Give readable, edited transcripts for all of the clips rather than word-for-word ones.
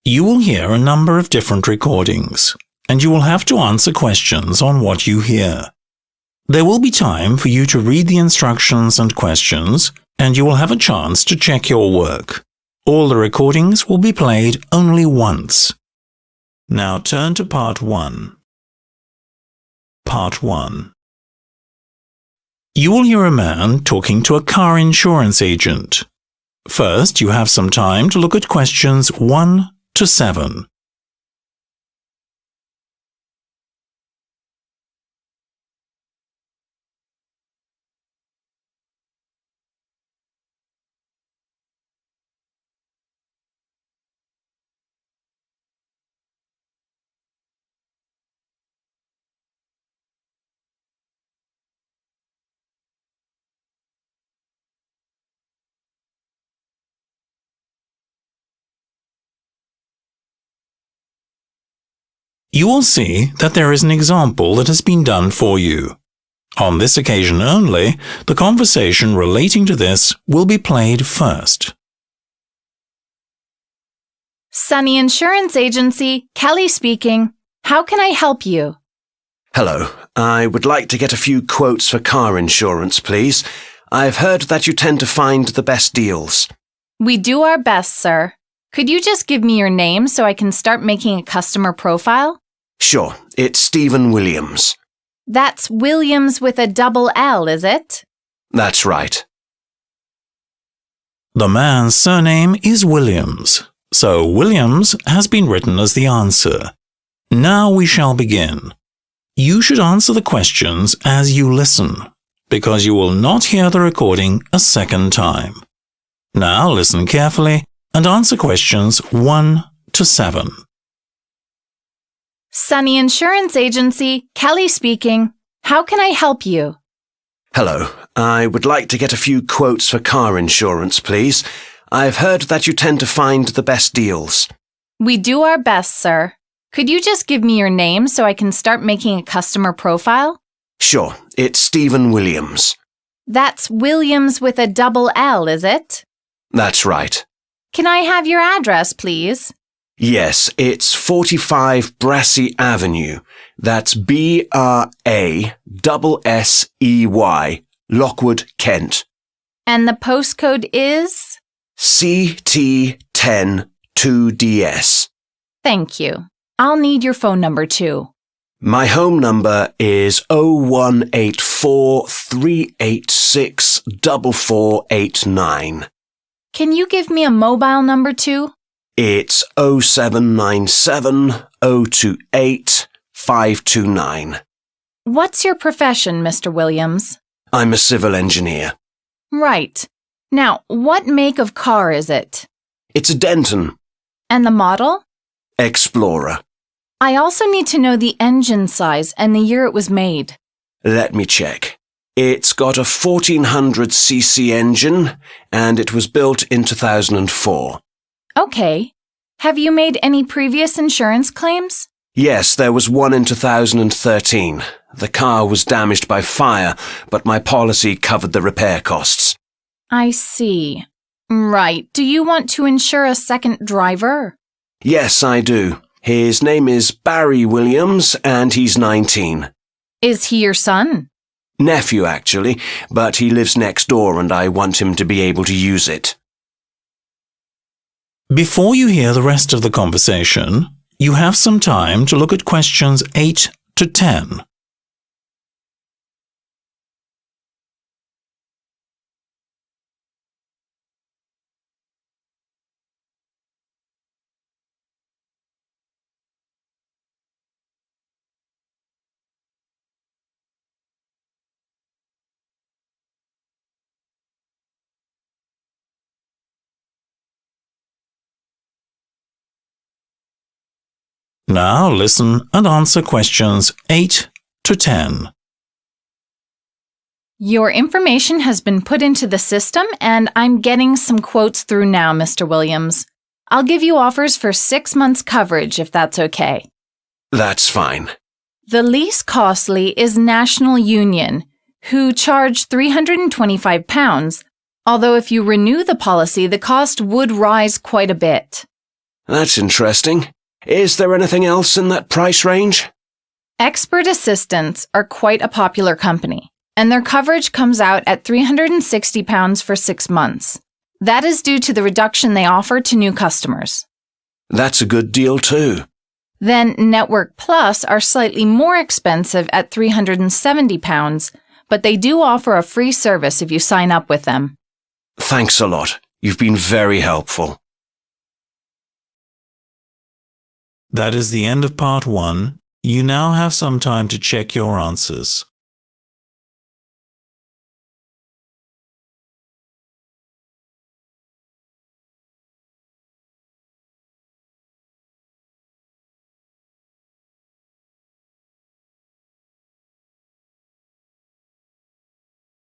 You will hear a number of different recordings, and you will have to answer questions on what you hear. There will be time for you to read the instructions and questions, and you will have a chance to check your work. All the recordings will be played only once. Now turn to Part 1. Part 1. You will hear a man talking to a car insurance agent. First, you have some time to look at questions 1 to 7. You will see that there is an example that has been done for you. On this occasion only, the conversation relating to this will be played first. Sunny Insurance Agency, Kelly speaking. How can I help you? Hello. I would like to get a few quotes for car insurance, please. I've heard that you tend to find the best deals. We do our best, sir. Could you just give me your name so I can start making a customer profile? Sure. It's Stephen Williams. That's Williams with a double L, is it? That's right. The man's surname is Williams, so Williams has been written as the answer. Now we shall begin. You should answer the questions as you listen, because you will not hear the recording a second time. Now listen carefully and answer questions 1 to 7. Sunny Insurance Agency, Kelly speaking. How can I help you? Hello. I would like to get a few quotes for car insurance, please. I've heard that you tend to find the best deals. We do our best, sir. Could you just give me your name so I can start making a customer profile? Sure. It's Stephen Williams. That's Williams with a double L, is it? That's right. Can I have your address, please? Yes, it's 45 Brassey Avenue. That's Brassey, Lockwood, Kent. And the postcode is? CT10 2DS. Thank you. I'll need your phone number too. My home number is 01843864489. Can you give me a mobile number too? It's 0797 028 529. What's your profession, Mr. Williams? I'm a civil engineer. Right. Now, what make of car is it? It's a Denton. And the model? Explorer. I also need to know the engine size and the year it was made. Let me check. It's got a 1400cc engine, and it was built in 2004. Okay. Have you made any previous insurance claims? Yes, there was one in 2013. The car was damaged by fire, but my policy covered the repair costs. I see. Right. Do you want to insure a second driver? Yes, I do. His name is Barry Williams, and he's 19. Is he your son? Nephew, actually, but he lives next door and I want him to be able to use it. Before you hear the rest of the conversation, you have some time to look at questions 8 to 10. Now listen and answer questions 8 to 10. Your information has been put into the system and I'm getting some quotes through now, Mr. Williams. I'll give you offers for 6 months coverage if that's okay. That's fine. The least costly is National Union, who charge £325, although if you renew the policy, the cost would rise quite a bit. That's interesting. Is there anything else in that price range? Expert Assistants are quite a popular company, and their coverage comes out at £360 for 6 months. That is due to the reduction they offer to new customers. That's a good deal too. Then Network Plus are slightly more expensive at £370, but they do offer a free service if you sign up with them. Thanks a lot. You've been very helpful. That is the end of part 1. You now have some time to check your answers.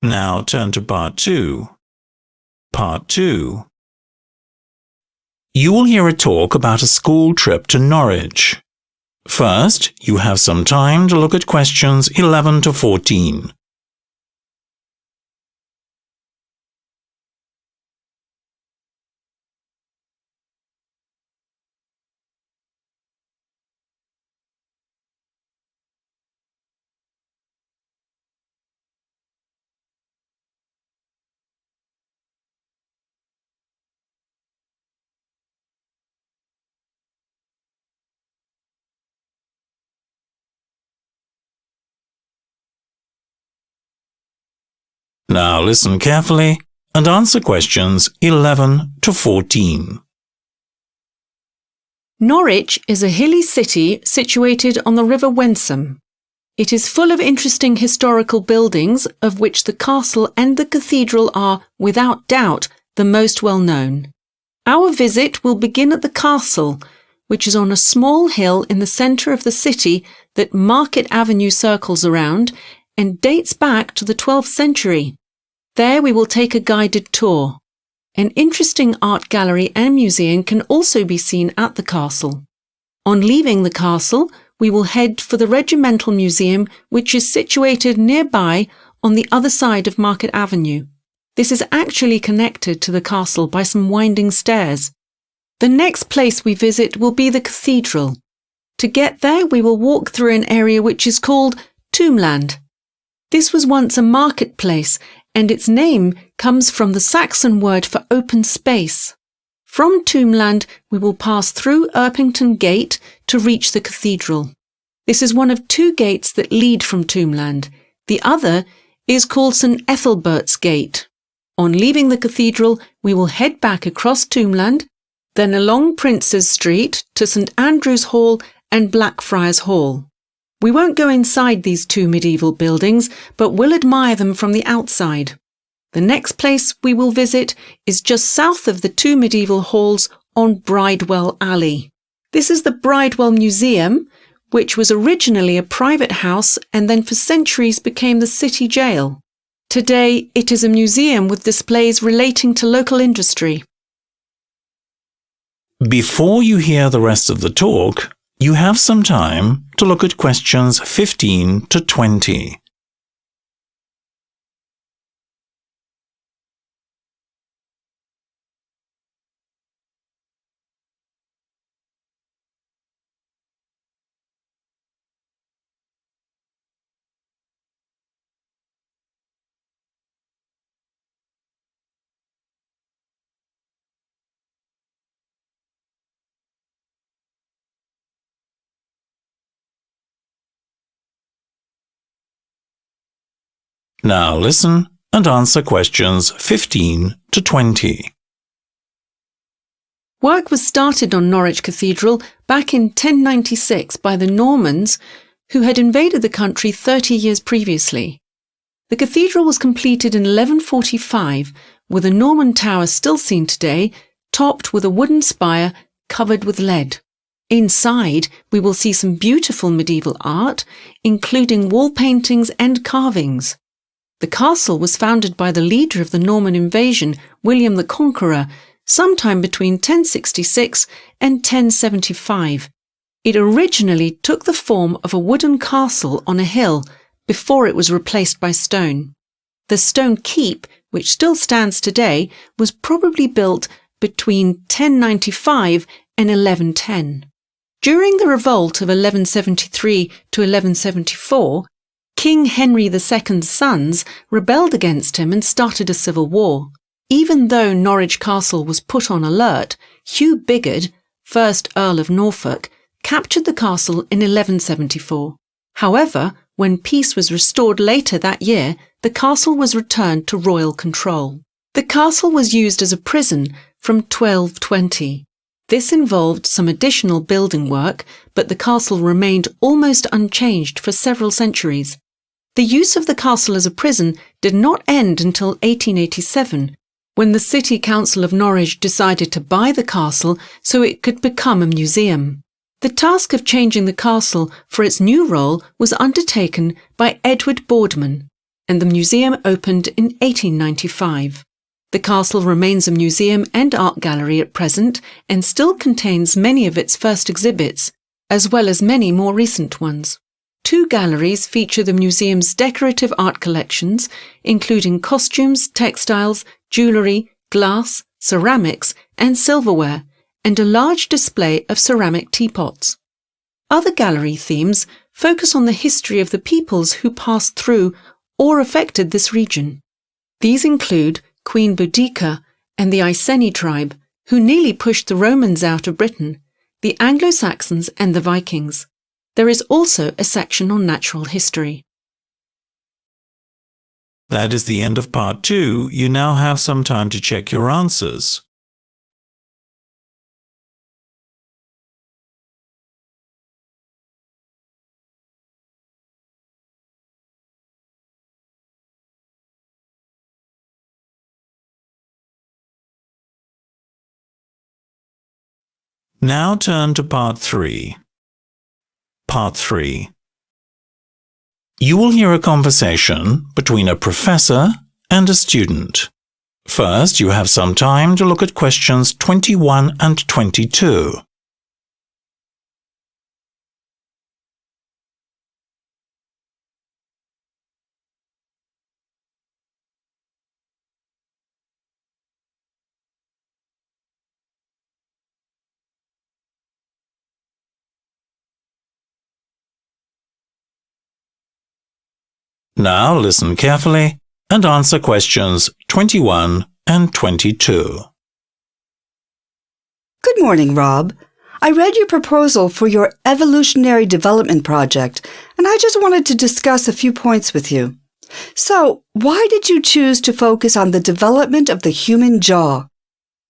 Now turn to part 2. Part 2. You will hear a talk about a school trip to Norwich. First, you have some time to look at questions 11 to 14. Now listen carefully and answer questions 11 to 14. Norwich is a hilly city situated on the River Wensum. It is full of interesting historical buildings, of which the castle and the cathedral are, without doubt, the most well known. Our visit will begin at the castle, which is on a small hill in the centre of the city that Market Avenue circles around and dates back to the 12th century. There we will take a guided tour. An interesting art gallery and museum can also be seen at the castle. On leaving the castle, we will head for the Regimental Museum, which is situated nearby on the other side of Market Avenue. This is actually connected to the castle by some winding stairs. The next place we visit will be the Cathedral. To get there, we will walk through an area which is called Tombland. This was once a marketplace, and its name comes from the Saxon word for open space. From Tombland, we will pass through Erpington Gate to reach the cathedral. This is one of 2 gates that lead from Tombland. The other is called St. Ethelbert's Gate. On leaving the cathedral, we will head back across Tombland, then along Princes Street to St. Andrew's Hall and Blackfriars Hall. We won't go inside these 2 medieval buildings, but will admire them from the outside. The next place we will visit is just south of the 2 medieval halls on Bridewell Alley. This is the Bridewell Museum, which was originally a private house and then for centuries became the city jail. Today, it is a museum with displays relating to local industry. Before you hear the rest of the talk, you have some time to look at questions 15 to 20. Now listen and answer questions 15 to 20. Work was started on Norwich Cathedral back in 1096 by the Normans, who had invaded the country 30 years previously. The cathedral was completed in 1145, with a Norman tower still seen today, topped with a wooden spire covered with lead. Inside, we will see some beautiful medieval art, including wall paintings and carvings. The castle was founded by the leader of the Norman invasion, William the Conqueror, sometime between 1066 and 1075. It originally took the form of a wooden castle on a hill before it was replaced by stone. The stone keep, which still stands today, was probably built between 1095 and 1110. During the revolt of 1173 to 1174, King Henry II's sons rebelled against him and started a civil war. Even though Norwich Castle was put on alert, Hugh Bigod, 1st Earl of Norfolk, captured the castle in 1174. However, when peace was restored later that year, the castle was returned to royal control. The castle was used as a prison from 1220. This involved some additional building work, but the castle remained almost unchanged for several centuries. The use of the castle as a prison did not end until 1887, when the City Council of Norwich decided to buy the castle so it could become a museum. The task of changing the castle for its new role was undertaken by Edward Boardman, and the museum opened in 1895. The castle remains a museum and art gallery at present and still contains many of its first exhibits, as well as many more recent ones. 2 galleries feature the museum's decorative art collections, including costumes, textiles, jewellery, glass, ceramics, and silverware, and a large display of ceramic teapots. Other gallery themes focus on the history of the peoples who passed through or affected this region. These include Queen Boudica and the Iceni tribe, who nearly pushed the Romans out of Britain, the Anglo-Saxons and the Vikings. There is also a section on natural history. That is the end of part 2. You now have some time to check your answers. Now turn to part 3. Part 3. You will hear a conversation between a professor and a student. First, you have some time to look at questions 21 and 22. Now listen carefully and answer questions 21 and 22. Good morning, Rob. I read your proposal for your evolutionary development project, and I just wanted to discuss a few points with you. So, why did you choose to focus on the development of the human jaw?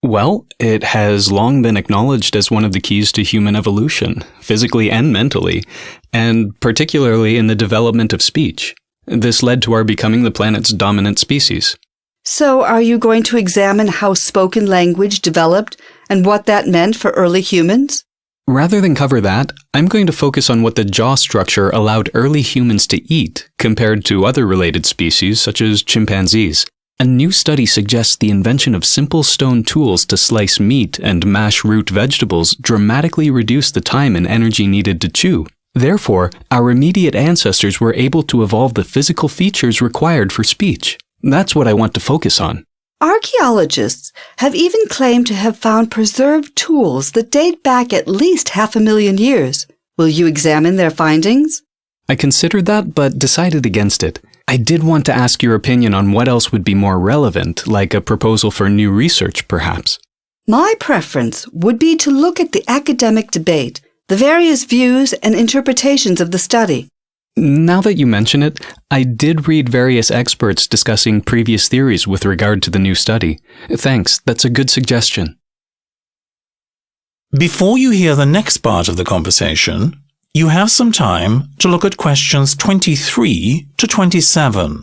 Well, it has long been acknowledged as one of the keys to human evolution, physically and mentally, and particularly in the development of speech. This led to our becoming the planet's dominant species. So, are you going to examine how spoken language developed and what that meant for early humans? Rather than cover that, I'm going to focus on what the jaw structure allowed early humans to eat compared to other related species such as chimpanzees. A new study suggests the invention of simple stone tools to slice meat and mash root vegetables dramatically reduced the time and energy needed to chew. Therefore, our immediate ancestors were able to evolve the physical features required for speech. That's what I want to focus on. Archaeologists have even claimed to have found preserved tools that date back at least 500,000 years. Will you examine their findings? I considered that, but decided against it. I did want to ask your opinion on what else would be more relevant, like a proposal for new research, perhaps. My preference would be to look at the academic debate, the various views and interpretations of the study. Now that you mention it, I did read various experts discussing previous theories with regard to the new study. Thanks, that's a good suggestion. Before you hear the next part of the conversation, you have some time to look at questions 23 to 27.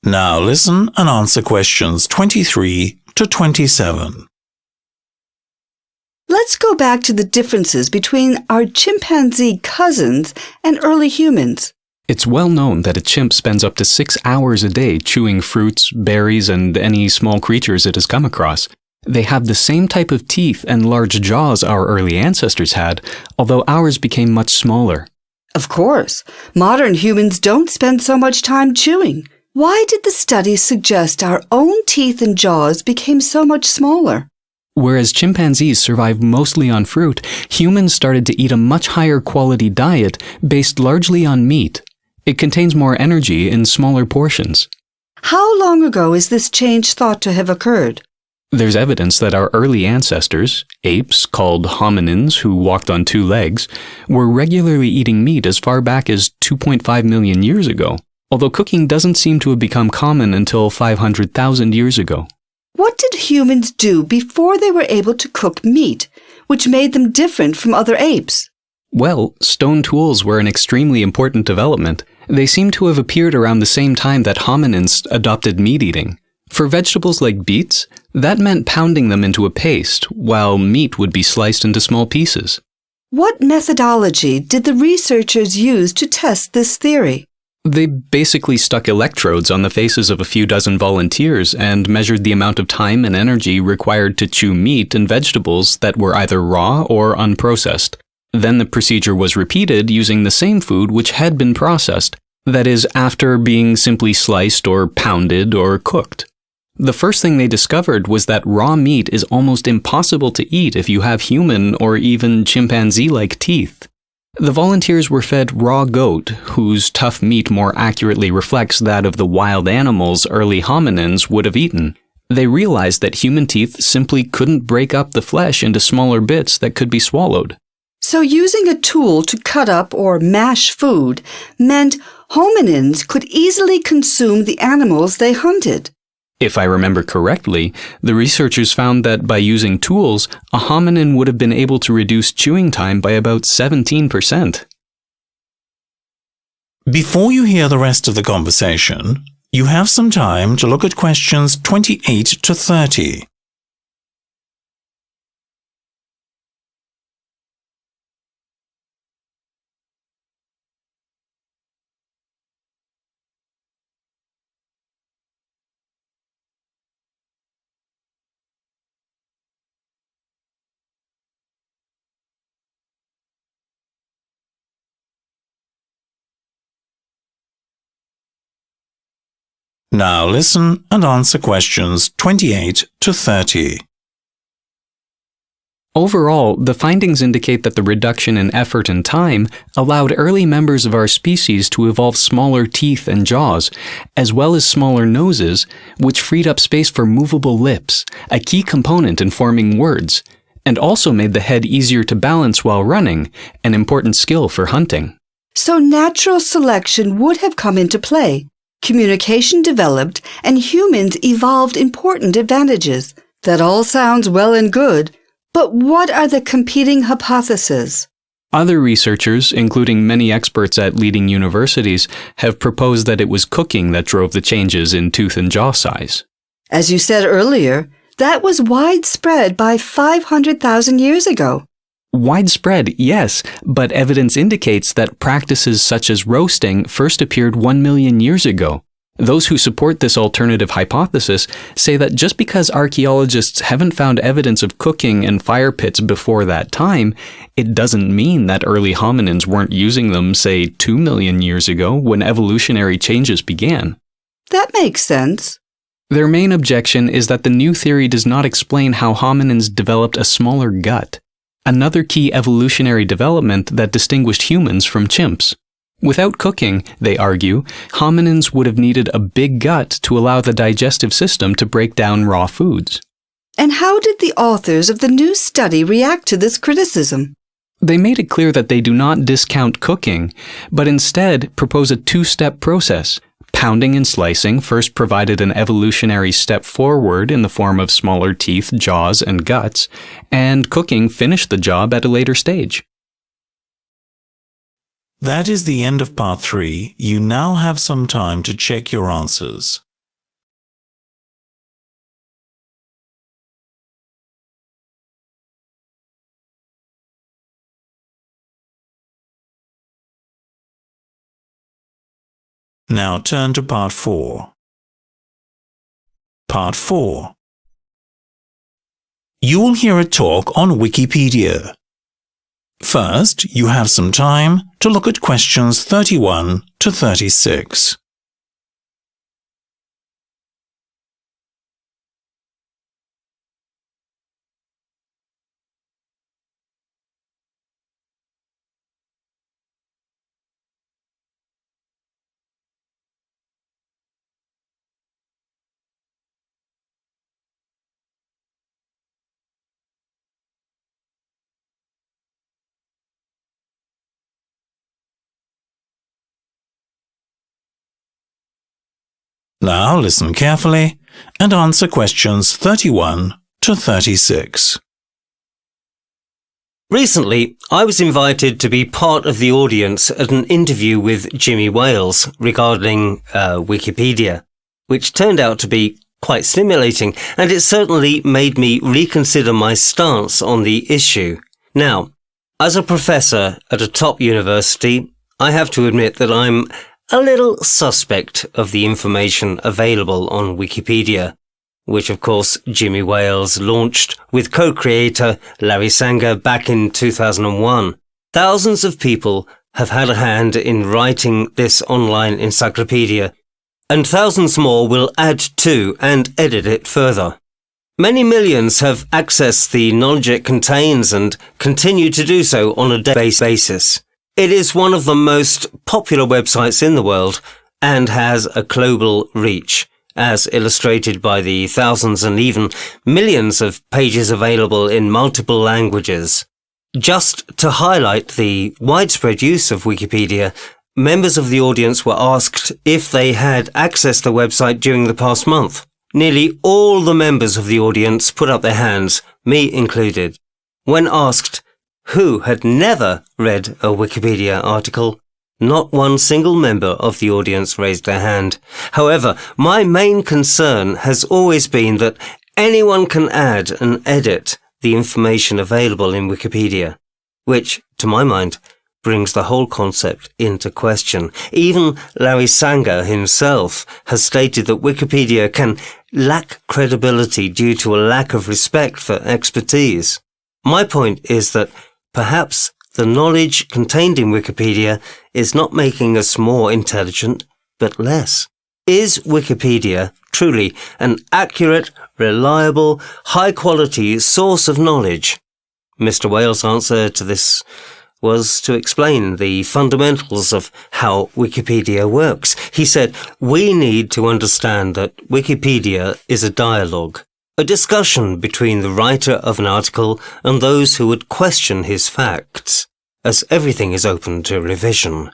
Now listen and answer questions 23 to 27. let's go back to the differences between our chimpanzee cousins and early humans. It's well known that a chimp spends up to 6 hours a day chewing fruits, berries, and any small creatures it has come across. They have the same type of teeth and large jaws our early ancestors had, although ours became much smaller. Of course, modern humans don't spend so much time chewing. Why did the studies suggest our own teeth and jaws became so much smaller? Whereas chimpanzees survived mostly on fruit, humans started to eat a much higher quality diet based largely on meat. It contains more energy in smaller portions. How long ago is this change thought to have occurred? There's evidence that our early ancestors, apes called hominins who walked on 2 legs, were regularly eating meat as far back as 2.5 million years ago, although cooking doesn't seem to have become common until 500,000 years ago. What did humans do before they were able to cook meat, which made them different from other apes? Well, stone tools were an extremely important development. They seem to have appeared around the same time that hominins adopted meat eating. For vegetables like beets, that meant pounding them into a paste, while meat would be sliced into small pieces. What methodology did the researchers use to test this theory? They basically stuck electrodes on the faces of a few dozen volunteers and measured the amount of time and energy required to chew meat and vegetables that were either raw or unprocessed. Then the procedure was repeated using the same food which had been processed, that is, after being simply sliced or pounded or cooked. The first thing they discovered was that raw meat is almost impossible to eat if you have human or even chimpanzee-like teeth. The volunteers were fed raw goat, whose tough meat more accurately reflects that of the wild animals early hominins would have eaten. They realized that human teeth simply couldn't break up the flesh into smaller bits that could be swallowed. So using a tool to cut up or mash food meant hominins could easily consume the animals they hunted. If I remember correctly, the researchers found that by using tools, a hominin would have been able to reduce chewing time by about 17%. Before you hear the rest of the conversation, you have some time to look at questions 28 to 30. Now listen and answer questions 28 to 30. Overall, the findings indicate that the reduction in effort and time allowed early members of our species to evolve smaller teeth and jaws, as well as smaller noses, which freed up space for movable lips, a key component in forming words, and also made the head easier to balance while running, an important skill for hunting. So natural selection would have come into play. Communication developed, and humans evolved important advantages. That all sounds well and good, but what are the competing hypotheses? Other researchers, including many experts at leading universities, have proposed that it was cooking that drove the changes in tooth and jaw size. As you said earlier, that was widespread by 500,000 years ago. Widespread, yes, but evidence indicates that practices such as roasting first appeared 1 million years ago. Those who support this alternative hypothesis say that just because archaeologists haven't found evidence of cooking and fire pits before that time, it doesn't mean that early hominins weren't using them, say, 2 million years ago when evolutionary changes began. That makes sense. Their main objection is that the new theory does not explain how hominins developed a smaller gut, another key evolutionary development that distinguished humans from chimps. Without cooking, they argue, hominins would have needed a big gut to allow the digestive system to break down raw foods. And how did the authors of the new study react to this criticism? They made it clear that they do not discount cooking, but instead propose a 2-step process. Pounding and slicing first provided an evolutionary step forward in the form of smaller teeth, jaws, and guts, and cooking finished the job at a later stage. That is the end of part 3. You now have some time to check your answers. Now turn to Part 4. Part 4. You will hear a talk on Wikipedia. First, you have some time to look at questions 31 to 36. Now listen carefully and answer questions 31 to 36. Recently, I was invited to be part of the audience at an interview with Jimmy Wales regarding Wikipedia, which turned out to be quite stimulating, and it certainly made me reconsider my stance on the issue. Now, as a professor at a top university, I have to admit that I'm a little suspect of the information available on Wikipedia, which of course Jimmy Wales launched with co-creator Larry Sanger back in 2001. Thousands of people have had a hand in writing this online encyclopedia, and thousands more will add to and edit it further. Many millions have accessed the knowledge it contains and continue to do so on a daily basis. It is one of the most popular websites in the world and has a global reach, as illustrated by the thousands and even millions of pages available in multiple languages. Just to highlight the widespread use of Wikipedia, members of the audience were asked if they had accessed the website during the past month. Nearly all the members of the audience put up their hands, me included. When asked who had never read a Wikipedia article, not one single member of the audience raised their hand. However, my main concern has always been that anyone can add and edit the information available in Wikipedia, which, to my mind, brings the whole concept into question. Even Larry Sanger himself has stated that Wikipedia can lack credibility due to a lack of respect for expertise. My point is that perhaps the knowledge contained in Wikipedia is not making us more intelligent, but less. Is Wikipedia truly an accurate, reliable, high-quality source of knowledge? Mr. Wales' answer to this was to explain the fundamentals of how Wikipedia works. He said, "We need to understand that Wikipedia is a dialogue, a discussion between the writer of an article and those who would question his facts, as everything is open to revision.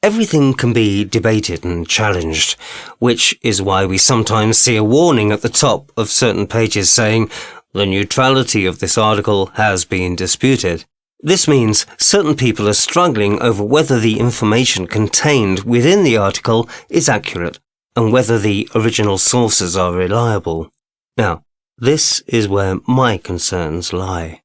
Everything can be debated and challenged, which is why we sometimes see a warning at the top of certain pages saying, 'The neutrality of this article has been disputed.' This means certain people are struggling over whether the information contained within the article is accurate and whether the original sources are reliable. Now, this is where my concerns lie.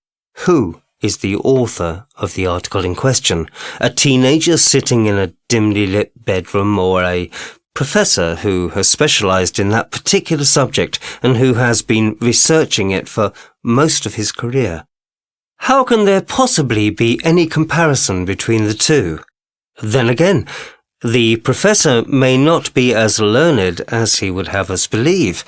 Who is the author of the article in question? A teenager sitting in a dimly lit bedroom, or a professor who has specialized in that particular subject and who has been researching it for most of his career? How can there possibly be any comparison between the two? Then again, the professor may not be as learned as he would have us believe,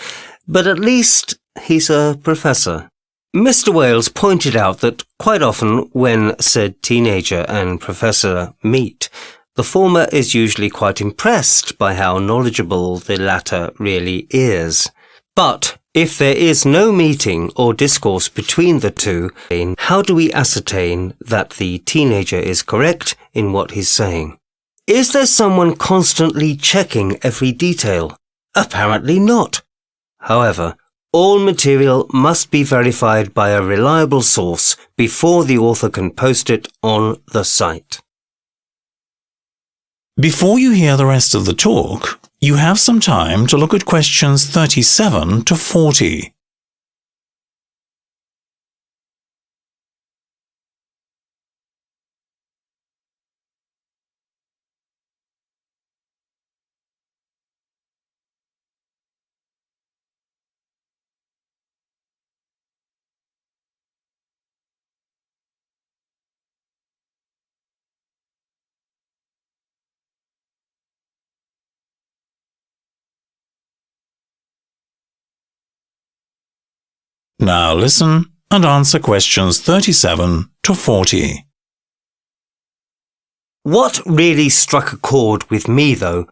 but at least he's a professor. Mr. Wales pointed out that quite often when said teenager and professor meet, the former is usually quite impressed by how knowledgeable the latter really is. But if there is no meeting or discourse between the two, how do we ascertain that the teenager is correct in what he's saying? Is there someone constantly checking every detail? Apparently not. However, all material must be verified by a reliable source before the author can post it on the site. Before you hear the rest of the talk, you have some time to look at questions 37 to 40. Now listen and answer questions 37 to 40. What really struck a chord with me, though,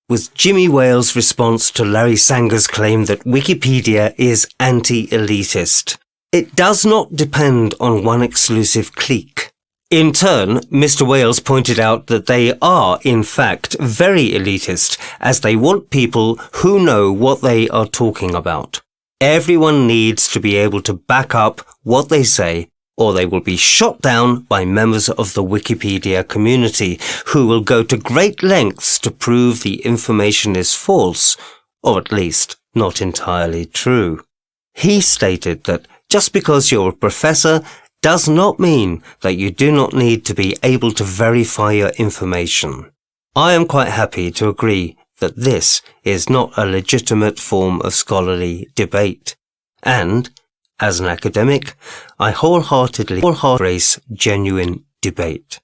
was Jimmy Wales' response to Larry Sanger's claim that Wikipedia is anti-elitist. It does not depend on one exclusive clique. In turn, Mr. Wales pointed out that they are, in fact, very elitist, as they want people who know what they are talking about. Everyone needs to be able to back up what they say, or they will be shot down by members of the Wikipedia community, who will go to great lengths to prove the information is false, or at least not entirely true. He stated that just because you're a professor does not mean that you do not need to be able to verify your information. I am quite happy to agree that this is not a legitimate form of scholarly debate. And, as an academic, I wholeheartedly embrace genuine debate.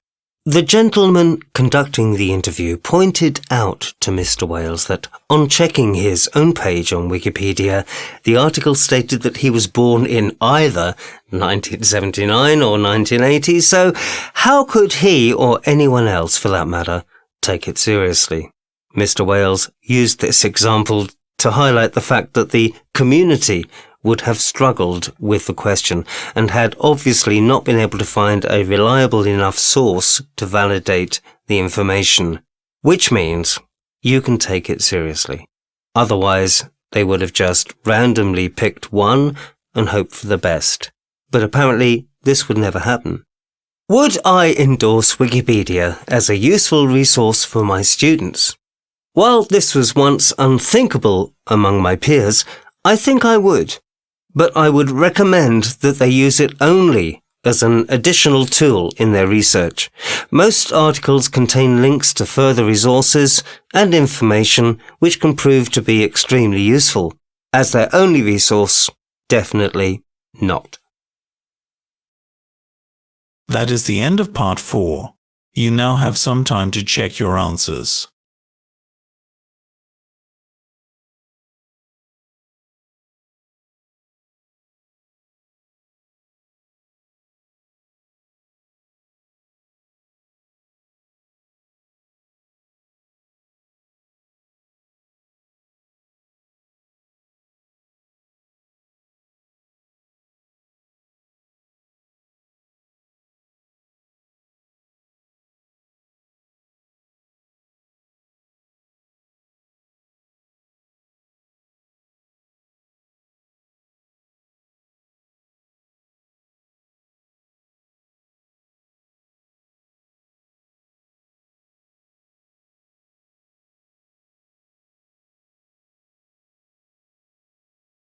The gentleman conducting the interview pointed out to Mr. Wales that on checking his own page on Wikipedia, the article stated that he was born in either 1979 or 1980, so how could he, or anyone else for that matter, take it seriously? Mr. Wales used this example to highlight the fact that the community would have struggled with the question and had obviously not been able to find a reliable enough source to validate the information, which means you can take it seriously. Otherwise, they would have just randomly picked one and hoped for the best. But apparently, this would never happen. Would I endorse Wikipedia as a useful resource for my students? While this was once unthinkable among my peers, I think I would. But I would recommend that they use it only as an additional tool in their research. Most articles contain links to further resources and information which can prove to be extremely useful. As their only resource, definitely not. That is the end of part 4. You now have some time to check your answers.